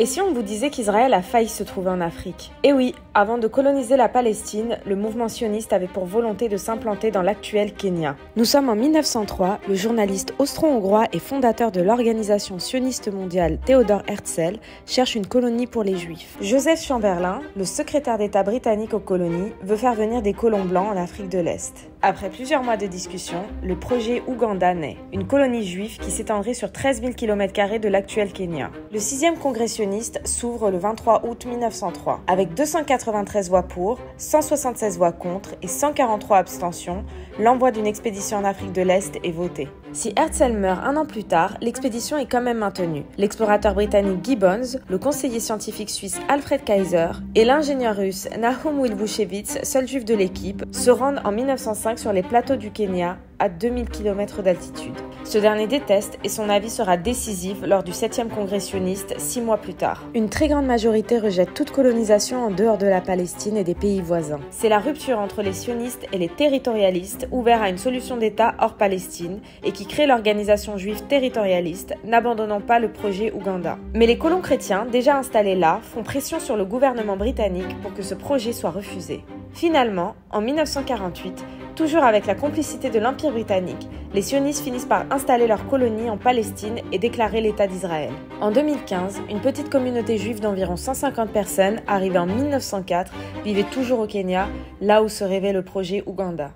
Et si on vous disait qu'Israël a failli se trouver en Afrique? Eh oui, avant de coloniser la Palestine, le mouvement sioniste avait pour volonté de s'implanter dans l'actuel Kenya. Nous sommes en 1903, le journaliste austro-hongrois et fondateur de l'organisation sioniste mondiale Theodor Herzl cherche une colonie pour les Juifs. Joseph Chamberlain, le secrétaire d'État britannique aux colonies, veut faire venir des colons blancs en Afrique de l'Est. Après plusieurs mois de discussion, le projet Ouganda naît, une colonie juive qui s'étendrait sur 13 000 km² de l'actuel Kenya. Le 6e congrès sioniste s'ouvre le 23 août 1903, avec 293 voix pour, 176 voix contre et 143 abstentions. L'envoi d'une expédition en Afrique de l'Est est voté. Si Herzl meurt un an plus tard, l'expédition est quand même maintenue. L'explorateur britannique Gibbons, le conseiller scientifique suisse Alfred Kaiser et l'ingénieur russe Nahum Wilbuchevitz, seul juif de l'équipe, se rendent en 1905 sur les plateaux du Kenya, à 2000 km d'altitude. Ce dernier déteste et son avis sera décisif lors du 7e congrès sioniste 6 mois plus tard. Une très grande majorité rejette toute colonisation en dehors de la Palestine et des pays voisins. C'est la rupture entre les sionistes et les territorialistes, ouverts à une solution d'État hors Palestine et qui crée l'organisation juive territorialiste, n'abandonnant pas le projet Ouganda. Mais les colons chrétiens, déjà installés là, font pression sur le gouvernement britannique pour que ce projet soit refusé. Finalement, en 1948, toujours avec la complicité de l'Empire britannique, les sionistes finissent par installer leur colonie en Palestine et déclarer l'État d'Israël. En 2015, une petite communauté juive d'environ 150 personnes, arrivée en 1904, vivait toujours au Kenya, là où se rêvait le projet Ouganda.